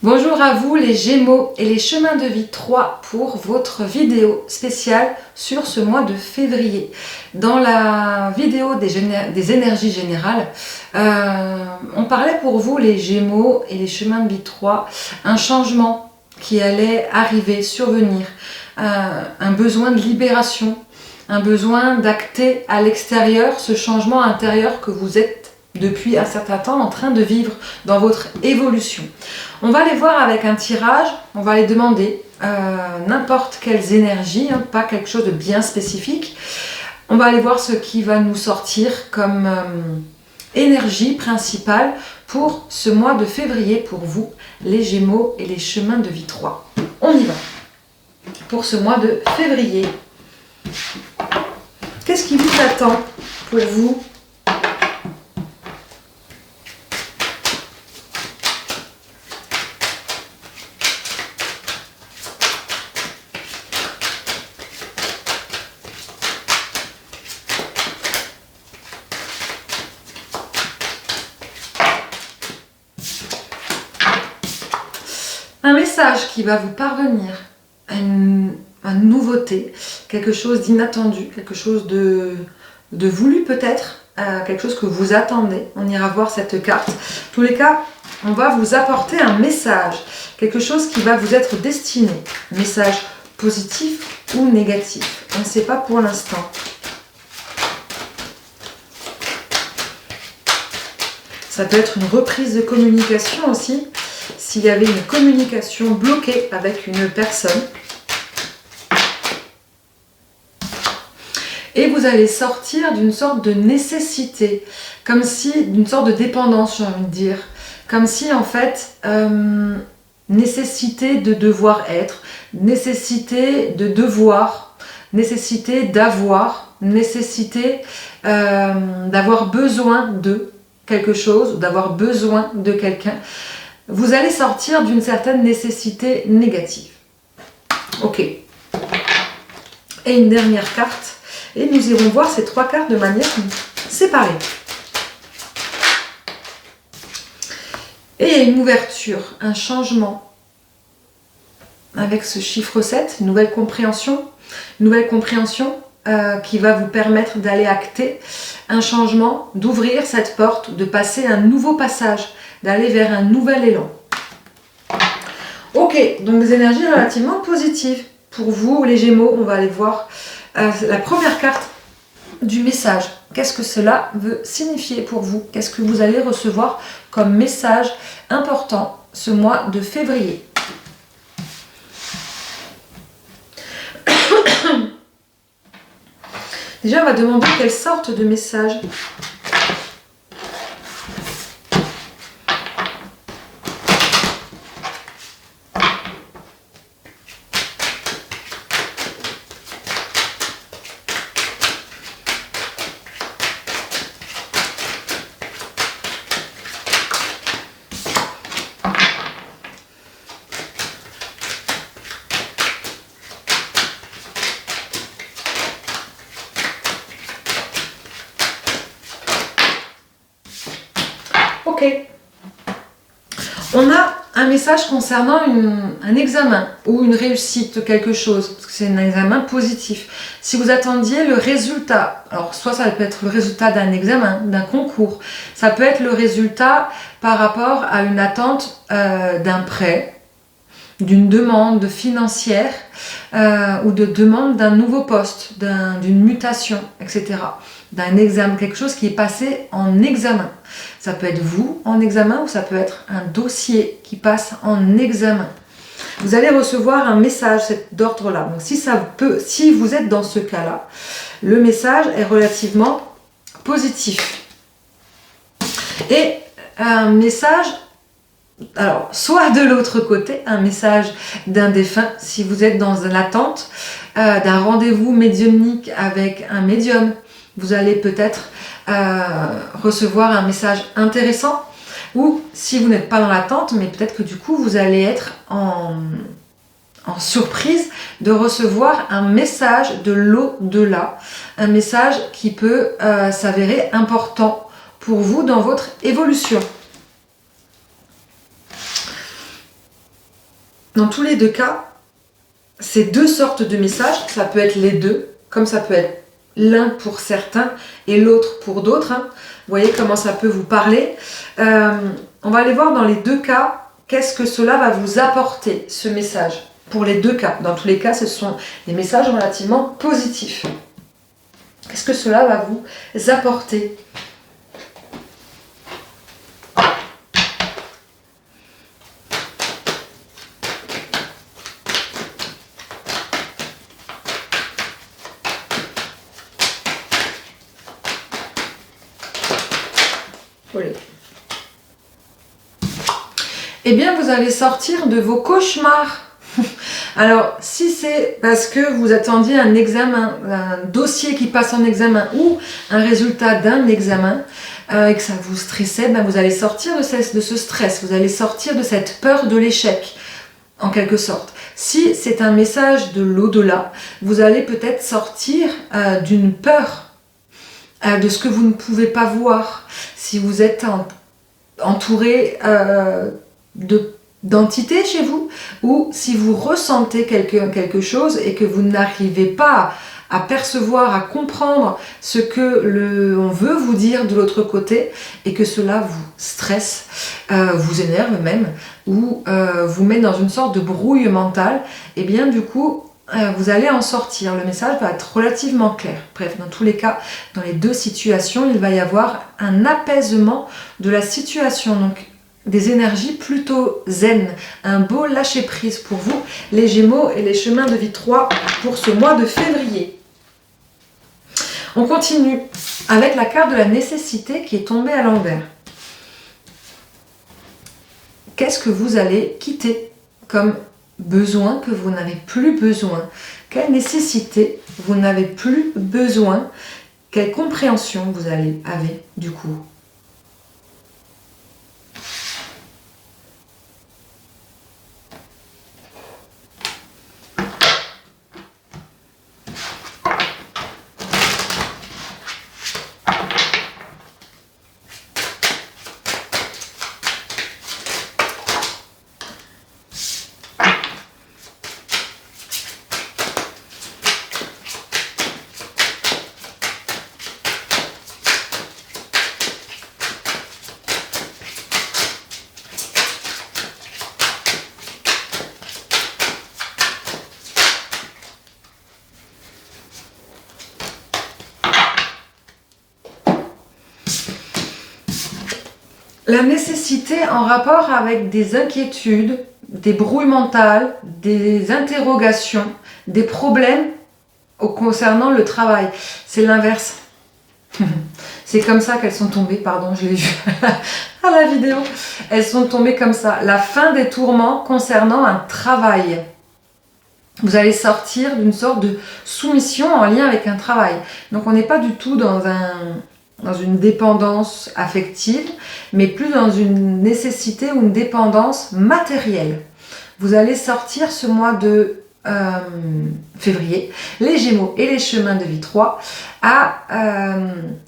Bonjour à vous les Gémeaux et les chemins de vie 3 pour votre vidéo spéciale sur ce mois de février. Dans la vidéo des énergies générales, on parlait pour vous les Gémeaux et les chemins de vie 3, un changement qui allait arriver, survenir, un besoin de libération, un besoin d'acter à l'extérieur ce changement intérieur que vous êtes depuis un certain temps en train de vivre dans votre évolution. On va les voir avec un tirage, on va les demander n'importe quelles énergies, pas quelque chose de bien spécifique. On va aller voir ce qui va nous sortir comme énergie principale pour ce mois de février pour vous, les Gémeaux et les chemins de vie 3. On y va. Pour ce mois de février, qu'est-ce qui vous attend pour vous ? Un message qui va vous parvenir, une nouveauté, quelque chose d'inattendu, quelque chose de voulu peut-être, quelque chose que vous attendez. On ira voir cette carte. En tous les cas, on va vous apporter un message, quelque chose qui va vous être destiné. Message positif ou négatif, on ne sait pas pour l'instant. Ça peut être une reprise de communication aussi. S'il y avait une communication bloquée avec une personne. Et vous allez sortir d'une sorte de nécessité, comme si, d'une sorte de dépendance, j'ai envie de dire. Comme si en fait, nécessité de devoir être, nécessité de devoir, nécessité d'avoir, nécessité d'avoir besoin de quelque chose, d'avoir besoin de quelqu'un. Vous allez sortir d'une certaine nécessité négative. Ok. Et une dernière carte. Et nous irons voir ces trois cartes de manière séparée. Et il y a une ouverture, un changement. Avec ce chiffre 7, une nouvelle compréhension. Une nouvelle compréhension qui va vous permettre d'aller acter un changement, d'ouvrir cette porte, de passer un nouveau passage, d'aller vers un nouvel élan. Ok, donc des énergies relativement positives pour vous, les Gémeaux. On va aller voir la première carte du message. Qu'est-ce que cela veut signifier pour vous? Qu'est-ce que vous allez recevoir comme message important ce mois de février? Déjà, on va demander quelle sorte de message. Ok. On a un message concernant un examen ou une réussite, quelque chose, parce que c'est un examen positif. Si vous attendiez le résultat, alors soit ça peut être le résultat d'un examen, d'un concours, ça peut être le résultat par rapport à une attente d'un prêt, d'une demande financière ou de demande d'un nouveau poste, d'une mutation, etc. D'un examen, quelque chose qui est passé en examen. Ça peut être vous en examen ou ça peut être un dossier qui passe en examen. Vous allez recevoir un message d'ordre-là. Donc si vous êtes dans ce cas-là, le message est relativement positif. Et un message, alors soit de l'autre côté, un message d'un défunt, si vous êtes dans l'attente d'un rendez-vous médiumnique avec un médium, vous allez peut-être recevoir un message intéressant, ou si vous n'êtes pas dans l'attente, mais peut-être que du coup vous allez être en surprise de recevoir un message de l'au-delà, un message qui peut s'avérer important pour vous dans votre évolution. dans tous les deux cas, c'est deux sortes de messages. Ça peut être les deux, comme ça peut être l'un pour certains et l'autre pour d'autres. Hein. Vous voyez comment ça peut vous parler. On va aller voir dans les deux cas, qu'est-ce que cela va vous apporter, ce message. Pour les deux cas. Dans tous les cas, ce sont des messages relativement positifs. Qu'est-ce que cela va vous apporter? Eh bien, vous allez sortir de vos cauchemars. Alors, si c'est parce que vous attendiez un examen, un dossier qui passe en examen ou un résultat d'un examen et que ça vous stressait, ben vous allez sortir de ce stress, vous allez sortir de cette peur de l'échec, en quelque sorte. Si c'est un message de l'au-delà, vous allez peut-être sortir d'une peur de ce que vous ne pouvez pas voir. Si vous êtes entouré d'entités chez vous, ou si vous ressentez quelque chose et que vous n'arrivez pas à percevoir, à comprendre ce que on veut vous dire de l'autre côté et que cela vous stresse, vous énerve même, ou vous met dans une sorte de brouille mentale, et bien du coup vous allez en sortir. Le message va être relativement clair. Bref, dans tous les cas, dans les deux situations, il va y avoir un apaisement de la situation. Donc des énergies plutôt zen, un beau lâcher-prise pour vous, les Gémeaux et les chemins de vie 3 pour ce mois de février. On continue avec la carte de la nécessité qui est tombée à l'envers. Qu'est-ce que vous allez quitter comme besoin que vous n'avez plus besoin? Quelle nécessité vous n'avez plus besoin? Quelle compréhension vous avez du coup? La nécessité en rapport avec des inquiétudes, des brouilles mentales, des interrogations, des problèmes concernant le travail. C'est l'inverse. C'est comme ça qu'elles sont tombées, pardon, je l'ai vu à la vidéo. Elles sont tombées comme ça. La fin des tourments concernant un travail. Vous allez sortir d'une sorte de soumission en lien avec un travail. Donc on n'est pas du tout dans une dépendance affective, mais plus dans une nécessité ou une dépendance matérielle. Vous allez sortir ce mois de février, les Gémeaux et les chemins de vie 3, à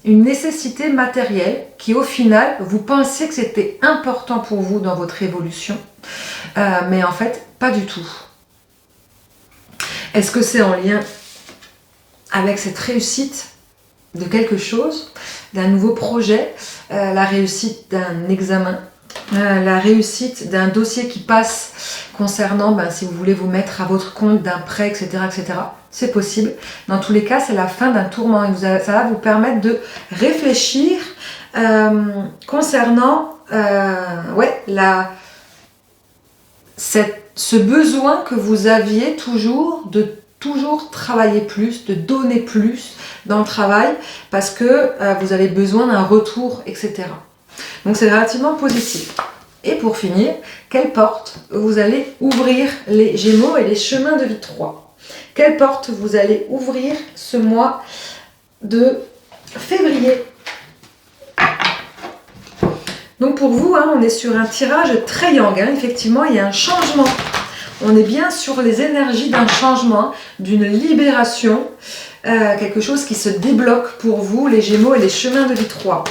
une nécessité matérielle qui au final, vous pensez que c'était important pour vous dans votre évolution, mais en fait, pas du tout. Est-ce que c'est en lien avec cette réussite de quelque chose, d'un nouveau projet, la réussite d'un examen, la réussite d'un dossier qui passe concernant, si vous voulez vous mettre à votre compte d'un prêt, etc., etc. C'est possible. Dans tous les cas, c'est la fin d'un tourment et ça va vous permettre de réfléchir concernant ce besoin que vous aviez toujours de toujours travailler plus, de donner plus dans le travail parce que vous avez besoin d'un retour, etc. Donc c'est relativement positif. Et pour finir, quelle porte vous allez ouvrir, les Gémeaux et les chemins de vie 3? Quelle porte vous allez ouvrir ce mois de février? Donc pour vous, on est sur un tirage très yang. Effectivement, il y a un changement. On est bien sur les énergies d'un changement, d'une libération, quelque chose qui se débloque pour vous, les Gémeaux et les chemins de vie 3.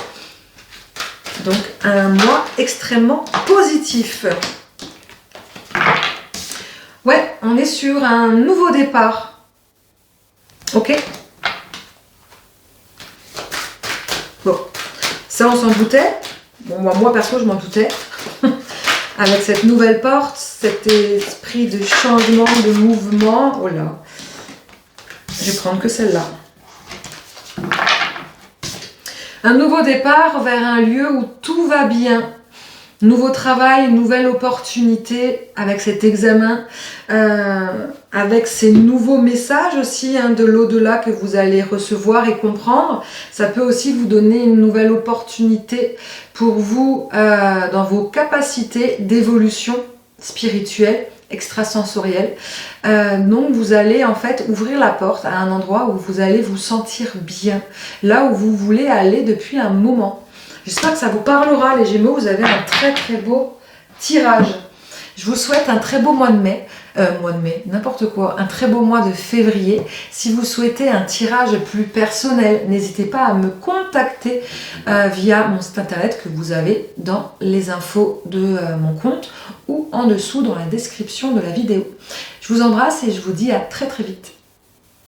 Donc un mois extrêmement positif. on est sur un nouveau départ. Ok? Bon, ça on s'en doutait. Bon, moi perso, je m'en doutais. Avec cette nouvelle porte, cet esprit de changement, de mouvement. Oh là, je vais prendre que celle-là. Un nouveau départ vers un lieu où tout va bien. Nouveau travail, nouvelle opportunité avec cet examen, avec ces nouveaux messages aussi de l'au-delà que vous allez recevoir et comprendre. Ça peut aussi vous donner une nouvelle opportunité pour vous dans vos capacités d'évolution spirituelle, extrasensorielle. Donc vous allez en fait ouvrir la porte à un endroit où vous allez vous sentir bien, là où vous voulez aller depuis un moment. J'espère que ça vous parlera les Gémeaux, vous avez un très très beau tirage. Je vous souhaite un très beau mois de mai, n'importe quoi, un très beau mois de février. Si vous souhaitez un tirage plus personnel, n'hésitez pas à me contacter via mon site internet que vous avez dans les infos de mon compte ou en dessous dans la description de la vidéo. Je vous embrasse et je vous dis à très très vite.